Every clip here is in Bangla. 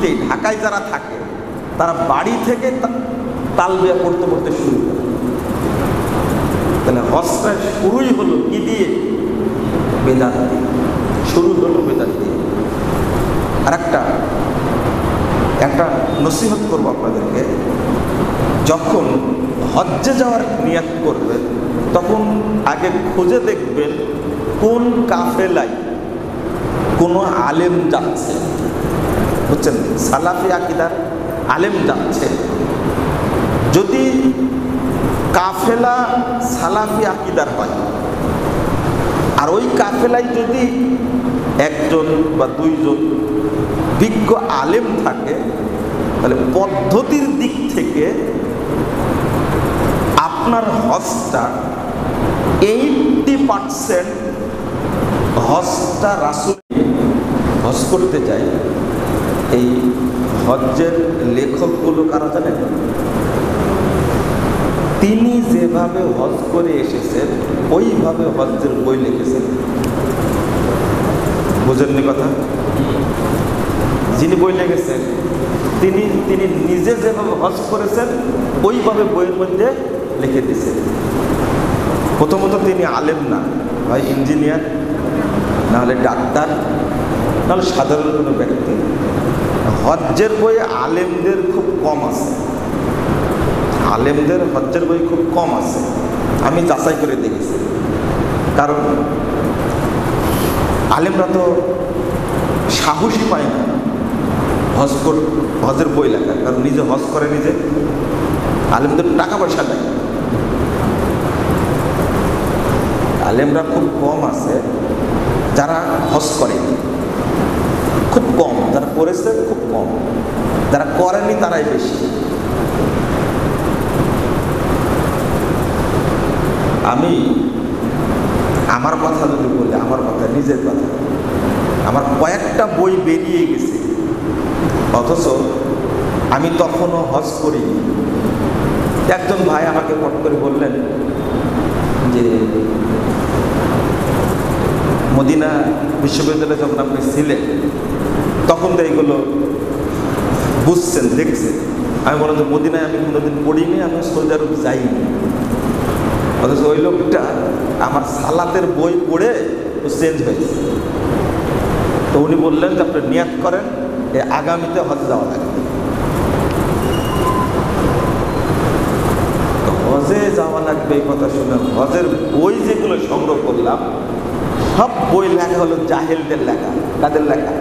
বাড়িতে ঢাকায় যারা থাকে তারা বাড়ি থেকে তালবিয়া পড়তে পড়তে শুরু করে। তাহলে হজটা শুরুই হলো কি দিয়ে? বেদাত দিয়ে শুরু হলো, বেদাত দিয়ে। আর একটা নসিহত করবো আপনাদেরকে, যখন হজ্জে যাওয়ার নিয়াত করবেন তখন আগে খুঁজে দেখবেন কোন কাফেলায় কোনো আলেম যাচ্ছে, বুঝছেন? সালাফি আকীদার আলেম যাচ্ছে। যদি কাফেলা সালাফি আকীদার হয় আর ওই কাফেলায় যদি একজন বা দুইজন বিজ্ঞ আলেম থাকে, তাহলে পদ্ধতির দিক থেকে আপনার হজটা 80% হজটা রাসূল হজ করতে যায়। এই হজ্জের লেখকগুলো কারা জানেন? তিনি যেভাবে হজ করে এসেছেন ওইভাবে হজ্জের বই লিখেছেন। বুঝেননি কথা? যিনি বই লিখেছেন তিনি নিজে যেভাবে হজ করেছেন ওইভাবে বইয়ের মধ্যে লিখে দিয়েছেন। প্রথমত তিনি আলেম না, হয় ইঞ্জিনিয়ার, নাহলে ডাক্তার, নাহলে সাধারণ কোনো ব্যক্তি। হজ্জের বই আলেমদের খুব কম আছে, আলেমদের হজ্জের বই খুব কম আছে, আমি যাচাই করে দেখেছি। কারণ আলেমরা তো সাহসী পায় না হজের বই লেখার, কারণ নিজে হজ করে নিজে। আলেমদের টাকা পয়সা দেয়, আলেমরা খুব কম আছে যারা হজ করেনি, খুব কম। যারা করেছে খুব কম, যারা করেনি তারাই বেশি। আমি আমার কথা যদি বলি, আমার কথা নিজের কথা, আমার কয়েকটা বই বেরিয়ে গেছে, অথচ আমি তখনও হজ করিনি। একজন ভাই আমাকে ফট করে বললেন যে মদিনা বিশ্ববিদ্যালয়ে যখন আপনি ছিলেন তখন তো এইগুলো বুঝছেন, দেখছেন। আমি বললাম যে মদিনায় আমি কোনোদিন পড়িনি, আমি সৌদি আরব যাইনি। অথচ ওই লোকটা আমার সালাতের বই পড়ে ও চেঞ্জ হয়েছে। তো উনি বললেন যে আপনি নিয়াত করেন আগামীতে হজ যাওয়া লাগবে। হজে যাওয়া লাগবে এই কথা শুনে হজের বই যেগুলো সংগ্রহ করলাম সব বই লেখা হলো জাহেলদের লেখা। কাদের লেখা?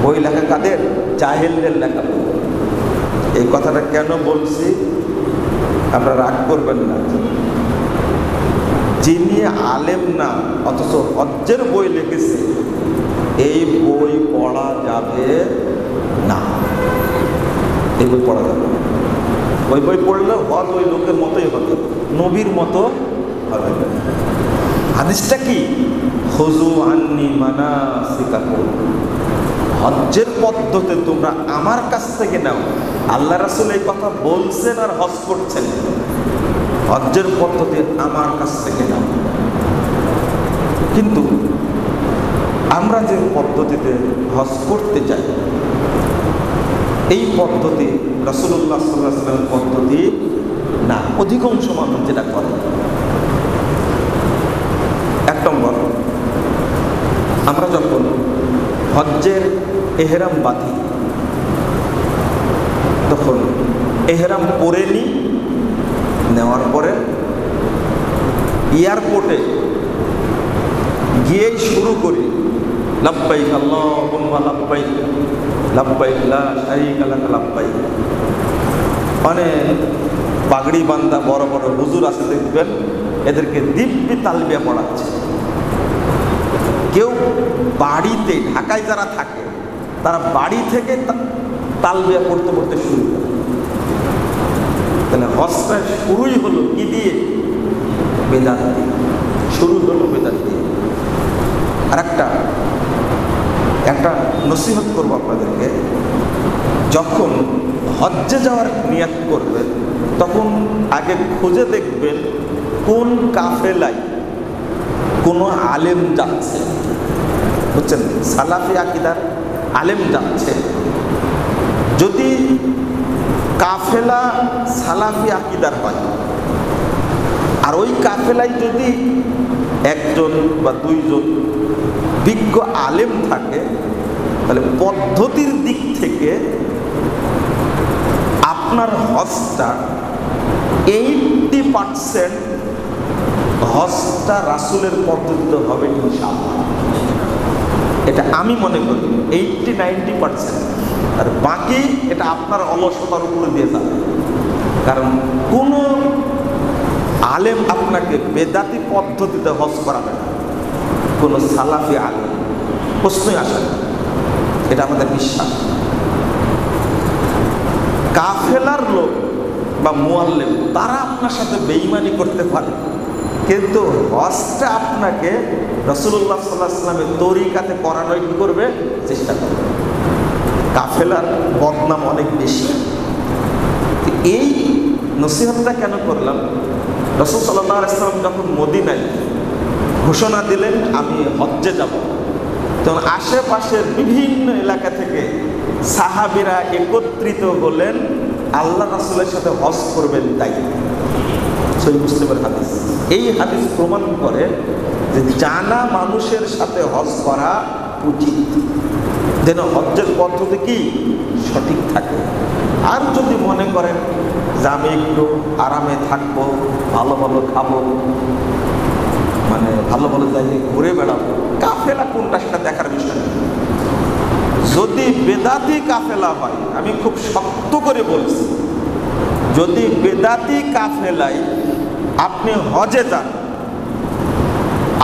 বই লেখা কাদের? জাহেলদের লেখা। এই কথাটা কেন বলছি আপনারা রাগ করবেন না। যিনি আলেম না অথচ হজ্জের বই লিখেছে, এই বই পড়া যাবে না। এই বই পড়া যাবে না। ওই বই পড়লে হজ ওই লোকের মতোই হবে, নবীর মতো হবে। হাদিসটা কি? খুযু আন্নী মানাসিকাকুম, হজ্জের পদ্ধতি তোমরা আমার কাছ থেকে নাও। আল্লাহ রাসূল এই কথা বলছেন আর হজ করছেন। হজ্জের পদ্ধতি আমার কাছ থেকে নাও। কিন্তু আমরা যে পদ্ধতিতে হজ করতে যাই, এই পদ্ধতি রাসূলুল্লাহ সাল্লাল্লাহু আলাইহি ওয়াসাল্লামের পদ্ধতি না। অধিকাংশ মানুষ যেটা করে, এক নম্বর, আমরা যখন হজ্জের এহরাম বাঁধি তখন এহরাম পরে নিই, নেওয়ার পরে এয়ারপোর্টে গিয়েই শুরু করি লাব্বাইক আল্লাহুম্মা লাব্বাইক লাব্বাইক লা শারীকা লাক লাব্বাইক। মানে পাগড়ি বান্ধা বড় বড় হুজুর আছে দেখবেন, এদেরকে দিব্যি তালবিয়া পড়াচ্ছে। কেউ বাড়িতে ঢাকায় যারা থাকে তারা বাড়ি থেকে তালবিয়া পড়তে পড়তে শুরু করে। তাহলে হজটা শুরুই হলো কি দিয়ে? বেদাত দিয়ে শুরু হলো, বেদাত দিয়ে। আর একটা নসিহত করবো আপনাদেরকে, যখন হজ্জে যাওয়ার নিয়াত করবেন তখন আগে খুঁজে দেখবেন কোন কাফেলায় কোনো আলেম যাচ্ছে, বুঝছেন? সালাফি আকীদার আলেম যাচ্ছে, যদি কাফেলা সালাফি আকীদার হয়, আর ওই কাফেলায় যদি একজন বা দুইজন বিজ্ঞ আলেম থাকে, তাহলে পদ্ধতির দিক থেকে আপনার হজটা 80% হজটা রাসূলের পদ্ধতিতে হবে ইনশাআল্লাহ। এটা আমি মনে করি 80-90%, আর বাকি এটা আপনার অলসতার উপরে দিয়ে যাবে। কারণ কোনো আলেম আপনাকে বেদাতি পদ্ধতিতে হজ করাবে না, কোনো সালাফি আলেম, প্রশ্নই আসে না। এটা আমাদের বিশ্বাস। কাফেলার লোক বা মুআল্লিম তারা আপনার সাথে বেঈমানি করতে পারে, কিন্তু হজটা আপনাকে রাসূলুল্লাহ সাল্লাল্লাহু আলাইহি ওয়াসাল্লামের তরিকাতে করানোর কি করবে, চেষ্টা করবে। কাফেলার বদনাম অনেক বেশি। এই নসিহতটা কেন করলাম, রাসূল সাল্লাল্লাহু আলাইহি ওয়াসাল্লাম যখন মদিনায় ঘোষণা দিলেন আমি হজ্জে যাব, তখন আশেপাশের বিভিন্ন এলাকা থেকে সাহাবীরা একত্রিত হলেন আল্লাহ রাসূলের সাথে হজ করবেন। তাই সহিহ মুসলিমের হাদিস। এই হাদিস প্রমাণ করে যে জানা মানুষের সাথে হজ করা উচিত, যেন হজ্জের পদ্ধতি কি সঠিক থাকে। আর যদি মনে করেন যে আমি একটু আরামে থাকবো, ভালো ভালো খাবো, মানে ভালো ভালো জায়গায় ঘুরে বেড়াবো, কাফেলা কোনটা সেটা দেখার বিষয় নেই। যদি বেদাতি কাফেলা হয়, আমি খুব শক্ত করে বলছি, যদি বেদাতি কাফেলায় আপনি হজে যান,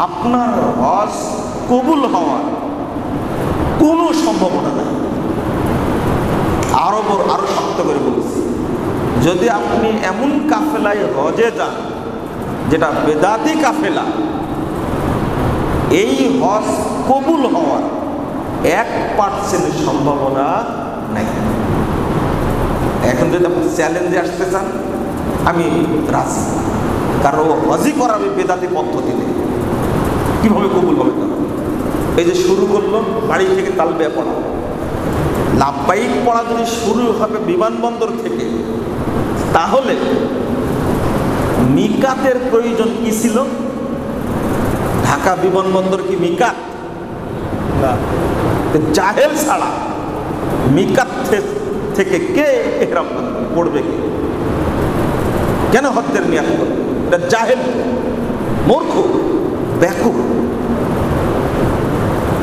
আপনার হজ কবুল হওয়ার কোনো সম্ভাবনা নেই। আরো শক্ত করে বলছি, যদি আপনি এমন কাফেলায় হজে যান যেটা বেদাতি কাফেলা, এই হজ কবুল হওয়ার 1% সম্ভাবনা নাই। এখন যদি আপনি চ্যালেঞ্জে আসতে চান, আমি রাজি, কারণ হজই করাবে বেদাতি পদ্ধতিতে, কিভাবে কবুল হবে তারা? এই যে শুরু করলো বাড়ি থেকে তালবিয়া পড়া, লাব্বাইক পড়া যদি শুরু হবে বিমানবন্দর থেকে, তাহলে মিকাতের প্রয়োজন কি ছিল? ঢাকা বিমানবন্দর কি মিকাত? জাহেল ছাড়া মিকাত থেকে কে ইহরাম পড়বে? কেন হজ্জের নিয়াত করবে? এটা জাহেল, মূর্খ, বেকুব।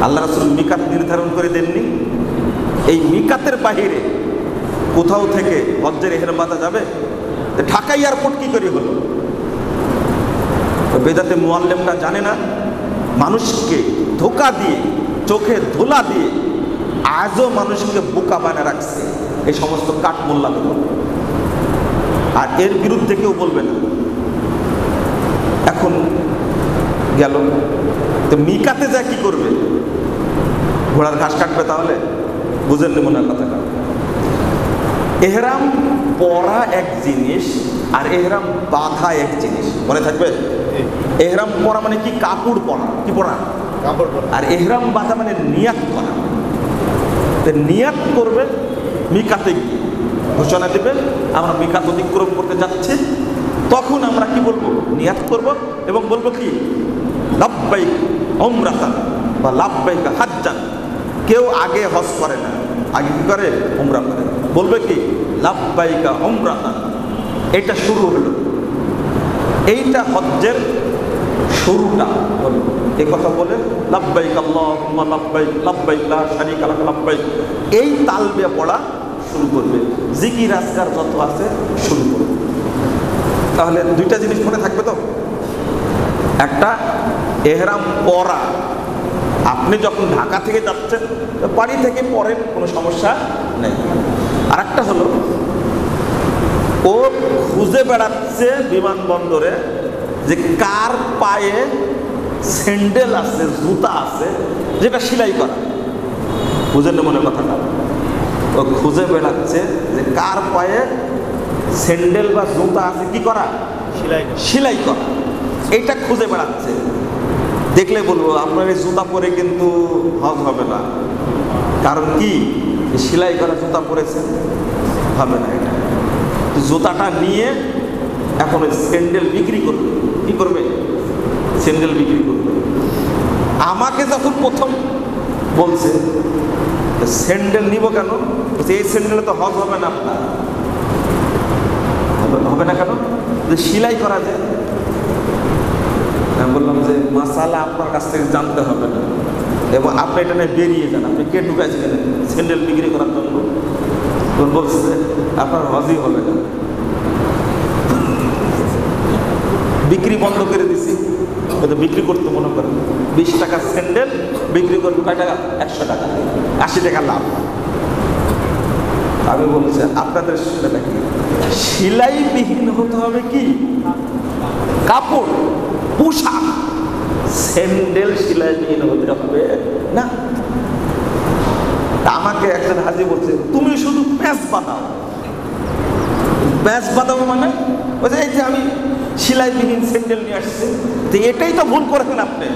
আল্লাহ রাসূল মিকাত নির্ধারণ করে দেননি। এই মিকাতের বাহিরে কোথাও থেকে হজ্জের ইহরাম বাঁধা যাবে? ঢাকা এয়ারপোর্ট কি করে হলো? বেদাতে মুআল্লিমটা জানে না, মানুষকে ধোঁকা দিয়ে, চোখে ধুলা দিয়ে আজও মানুষকে বোকা বানায় রাখছে এই সমস্ত কাঠমোল্লাগুলো। আর এর বিরুদ্ধে কেউ বলবে না। এখন গেল তো মিকাতে যা কি করবে? ঘোড়ার ঘাস কাটবে? তাহলে বুঝেন নি মনে হয় কথাটা। এহরাম পরা এক জিনিস আর এহরাম বাঁধা এক জিনিস, মনে থাকবে? এহরাম পরা মানে কি? কাপড় পরা। কি পরা? কাপড় পরা। আর এহরাম বাঁধা মানে নিয়াত করা। নিয়াত করবে মিকাতে গিয়ে, ঘোষণা দেবে আমরা মিকাত অতিক্রম করতে যাচ্ছি, তখন আমরা কি বলবো? নিয়াত করব এবং বলবো কি? লাব্বাইক উমরাতান বা লাব্বাইক হাজ্জান। কেউ আগে হজ করে না, আগে কি করে? উমরা করে। বলবে কি? লাব্বাইকা উমরাতান। এটা শুরু হলো, এইটা হজ্জের শুরুটা হলো। এই কথা বলে লাব্বাইক আল্লাহুম্মা লাব্বাইক লাব্বাইক লা শারীকা লাক লাব্বাইক, এই তালবিয়া পড়া শুরু করবে। জিকির আজকার যত আছে শুরু করবে। তাহলে দুইটা জিনিস মনে থাকবে তো। একটা এহরাম পরা, আপনি যখন ঢাকা থেকে যাচ্ছেন বাড়ি থেকে পরেন, কোনো সমস্যা নেই। আর একটা হলো ও খুঁজে বেড়াচ্ছে বিমানবন্দরে যে কার পায়ে স্যান্ডেল আছে, জুতা আছে যেটা সেলাই করা। বুঝেন না মনে কথাটা? ও খুঁজে বেড়াচ্ছে যে কার পায়ে স্যান্ডেল বা জুতা আছে কি করা? সেলাই করা। এইটা খুঁজে বেড়াচ্ছে। দেখলে বলবো আপনার এই জুতা পরে কিন্তু হজ হবে না। কারণ কি, সেলাই করা জুতা পরেছেন, হবে না এটা। জুতাটা নিয়ে এখন ওই স্যান্ডেল বিক্রি করবে। কি করবে? স্যান্ডেল বিক্রি করবে। আমাকে যখন প্রথম বলছে স্যান্ডেল নিব কেন, এই স্যান্ডেলে তো হজ হবে না আপনার। হবে না কেন? যে সেলাই করা যায়। আমি বললাম যে মাসালা আপনার কাছ থেকে জানতে হবে না, এবং আপনি এটা নিয়ে বেরিয়ে যান। আপনি কে ঢুকাইছিলেন স্যান্ডেল বিক্রি করার জন্য? বলছে যে আপনার হজই হবে না। বিক্রি বন্ধ করে দিছি। বিক্রি করতে মনে করেন 20 টাকার স্যান্ডেল বিক্রি করবে কয় টাকা? 100 টাকা, 80 টাকা লাভ। আমি বলছি আপনাদের সেটা কি সেলাইবিহীন হতে হবে? কি কাপড়, পোশাক, স্যান্ডেল সেলাইবিহীন হতে হবে না। আমাকে একজন হাজি বলছে তুমি শুধু প্যাঁচ বাঁধাও। প্যাঁচ বাঁধাবো মানে ওই যে এই যে আমি সেলাইবিহীন স্যান্ডেল নিয়ে আসছি, তো এটাই তো ভুল করেছেন আপনি।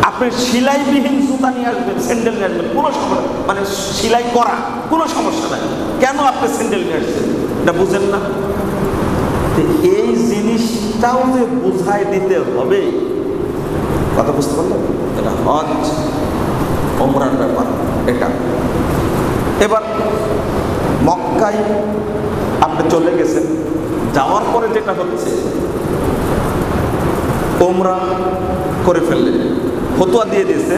আপনি সেলাইবিহীন জুতা নিয়ে আসবেন, স্যান্ডেল নিয়ে আসবেন, কোনো সমস্যা, মানে সেলাই করা কোনো সমস্যা নাই। কেন আপনি স্যান্ডেল নিয়ে আসছেন এটা বুঝেন না? এই জিনিসটাও যে বুঝাই দিতে হবে, কথা বুঝতে পারলেন? এটা হজ ওমরার ব্যাপার এটা। এবার মক্কায় আপনি চলে গেছেন, যাওয়ার পরে যেটা হচ্ছে ওমরা করে ফেললেন, ফতোয়া দিয়ে দিয়েছে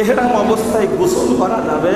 এহরাম অবস্থায় গোসল করা যাবে